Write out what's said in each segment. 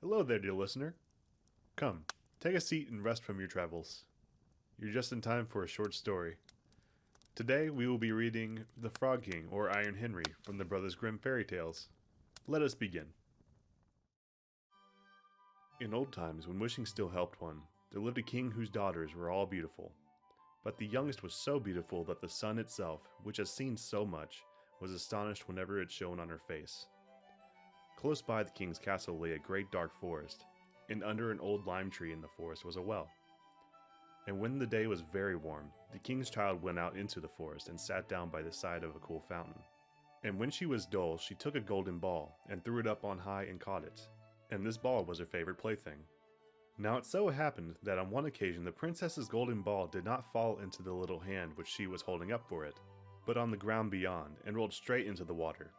Hello there, dear listener. Come, take a seat and rest from your travels. You're just in time for a short story. Today we will be reading The Frog King, or Iron Henry, from the Brothers Grimm Fairy Tales. Let us begin. In old times, when wishing still helped one, there lived a king whose daughters were all beautiful. But the youngest was so beautiful that the sun itself, which has seen so much, was astonished whenever it shone on her face. Close by the king's castle lay a great dark forest, and under an old lime tree in the forest was a well. And when the day was very warm, the king's child went out into the forest and sat down by the side of a cool fountain. And when she was dull, she took a golden ball and threw it up on high and caught it. And this ball was her favorite plaything. Now it so happened that on one occasion the princess's golden ball did not fall into the little hand which she was holding up for it, but on the ground beyond, and rolled straight into the water.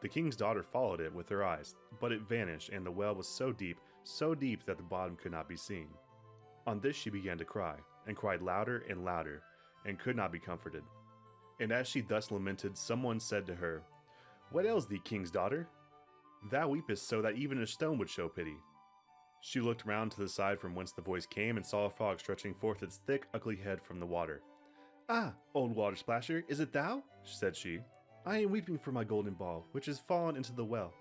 The king's daughter followed it with her eyes, but it vanished, and the well was so deep that the bottom could not be seen. On this she began to cry, and cried louder and louder, and could not be comforted. And as she thus lamented, someone said to her, "What ails thee, king's daughter? Thou weepest so that even a stone would show pity." She looked round to the side from whence the voice came, and saw a frog stretching forth its thick, ugly head from the water. "Ah, old water splasher, is it thou?" said she. "I am weeping for my golden ball, which has fallen into the well."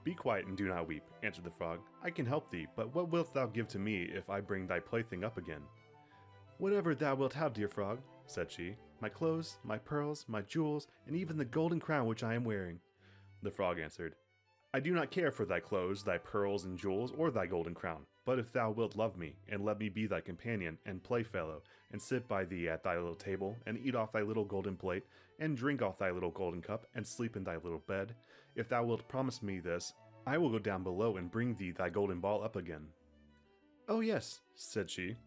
"Be quiet and do not weep," answered the frog. "I can help thee, but what wilt thou give to me if I bring thy plaything up again?" "Whatever thou wilt have, dear frog," said she. "My clothes, my pearls, my jewels, and even the golden crown which I am wearing." The frog answered, "I do not care for thy clothes, thy pearls and jewels, or thy golden crown. But if thou wilt love me, and let me be thy companion and playfellow, and sit by thee at thy little table, and eat off thy little golden plate, and drink off thy little golden cup, and sleep in thy little bed, if thou wilt promise me this, I will go down below and bring thee thy golden ball up again." "Oh yes," said she.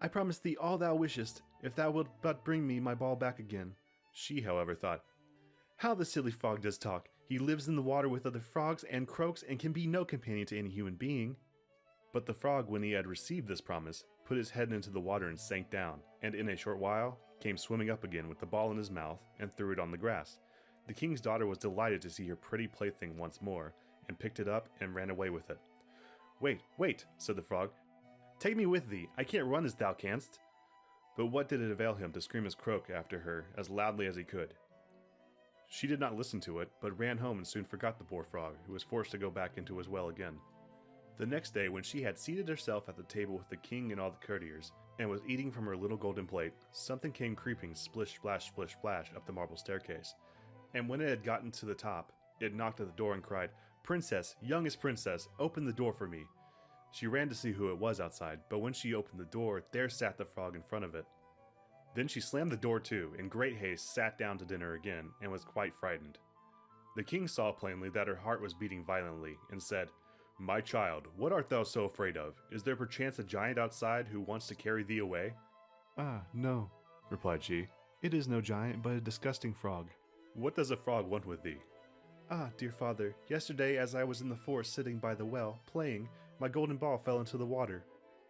"I promise thee all thou wishest, if thou wilt but bring me my ball back again." She, however, thought, "How the silly frog does talk! He lives in the water with other frogs and croaks, and can be no companion to any human being." But the frog, when he had received this promise, put his head into the water and sank down, and in a short while came swimming up again with the ball in his mouth, and threw it on the grass. The king's daughter was delighted to see her pretty plaything once more, and picked it up and ran away with it. "Wait, wait," said the frog. "Take me with thee, I can't run as thou canst." But what did it avail him to scream his croak after her as loudly as he could? She did not listen to it, but ran home and soon forgot the poor frog, who was forced to go back into his well again. The next day, when she had seated herself at the table with the king and all the courtiers, and was eating from her little golden plate, something came creeping splish splash up the marble staircase, and when it had gotten to the top, it knocked at the door and cried, "Princess, youngest princess, open the door for me." She ran to see who it was outside, but when she opened the door, there sat the frog in front of it. Then she slammed the door to, in great haste sat down to dinner again, and was quite frightened. The king saw plainly that her heart was beating violently, and said, "My child, what art thou so afraid of? Is there perchance a giant outside who wants to carry thee away?" "Ah, no," replied she. "It is no giant, but a disgusting frog." "What does a frog want with thee?" "Ah, dear father, yesterday as I was in the forest sitting by the well, playing, my golden ball fell into the water.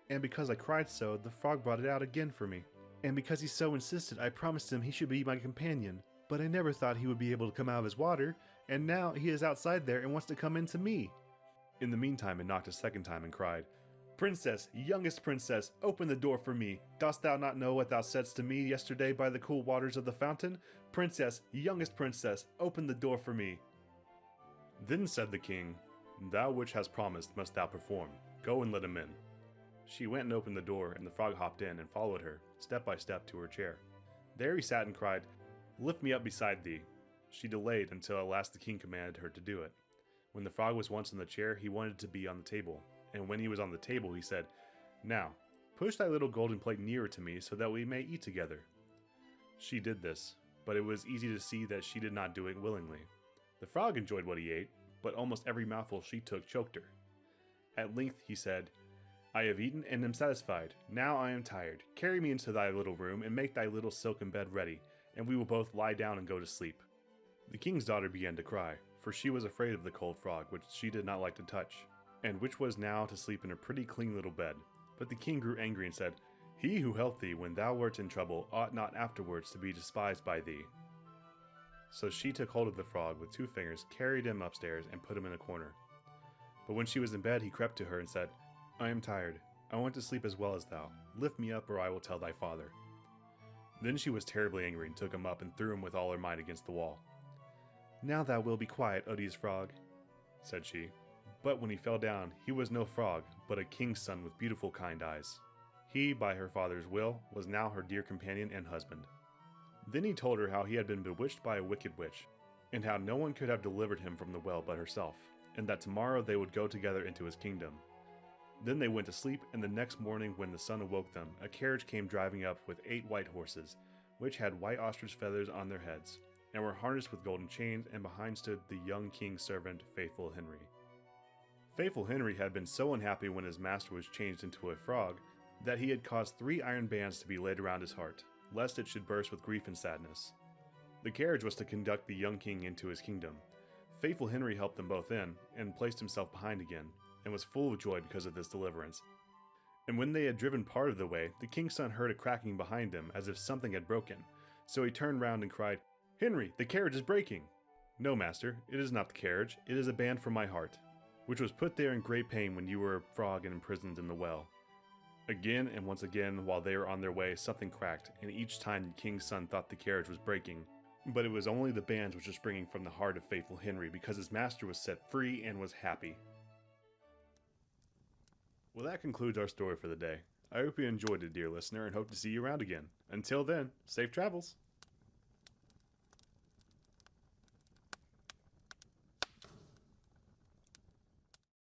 And because I cried so, the frog brought it out again for me. And because he so insisted, I promised him he should be my companion. But I never thought he would be able to come out of his water, and now he is outside there and wants to come into me." In the meantime it knocked a second time and cried, "Princess, youngest princess, open the door for me. Dost thou not know what thou saidst to me yesterday by the cool waters of the fountain? Princess, youngest princess, open the door for me." Then said the king, "Thou which hast promised must thou perform. Go and let him in." She went and opened the door, and the frog hopped in and followed her, step by step, to her chair. There he sat and cried, "Lift me up beside thee." She delayed until at last the king commanded her to do it. When the frog was once in the chair, he wanted to be on the table, and when he was on the table he said, "Now, push thy little golden plate nearer to me so that we may eat together." She did this, but it was easy to see that she did not do it willingly. The frog enjoyed what he ate, but almost every mouthful she took choked her. At length he said, "I have eaten and am satisfied. Now I am tired. Carry me into thy little room and make thy little silken bed ready, and we will both lie down and go to sleep." The king's daughter began to cry, for she was afraid of the cold frog, which she did not like to touch, and which was now to sleep in a pretty clean little bed. But the king grew angry and said, "He who helped thee when thou wert in trouble ought not afterwards to be despised by thee." So she took hold of the frog with 2 fingers, carried him upstairs, and put him in a corner. But when she was in bed, he crept to her and said, I am tired. I want to sleep as well as thou. Lift me up, or I will tell thy father. Then she was terribly angry and took him up and threw him with all her might against the wall. Now thou wilt be quiet, odious frog, said she. But when he fell down, he was no frog, but a king's son with beautiful kind eyes. He, by her father's will, was now her dear companion and husband. Then he told her how he had been bewitched by a wicked witch, and how no one could have delivered him from the well but herself, and that tomorrow they would go together into his kingdom. Then they went to sleep, and the next morning when the sun awoke them, a carriage came driving up with 8 white horses, which had white ostrich feathers on their heads, and were harnessed with golden chains, and behind stood the young king's servant, Faithful Henry. Faithful Henry had been so unhappy when his master was changed into a frog, that he had caused 3 iron bands to be laid around his heart, lest it should burst with grief and sadness. The carriage was to conduct the young king into his kingdom. Faithful Henry helped them both in, and placed himself behind again, and was full of joy because of this deliverance. And when they had driven part of the way, the king's son heard a cracking behind them, as if something had broken. So he turned round and cried, Henry, the carriage is breaking! No, master, it is not the carriage, it is a band from my heart, which was put there in great pain when you were a frog and imprisoned in the well. Again and once again, while they were on their way, something cracked, and each time the king's son thought the carriage was breaking. But it was only the bands which were springing from the heart of Faithful Henry, because his master was set free and was happy. Well, that concludes our story for the day. I hope you enjoyed it, dear listener, and hope to see you around again. Until then, safe travels!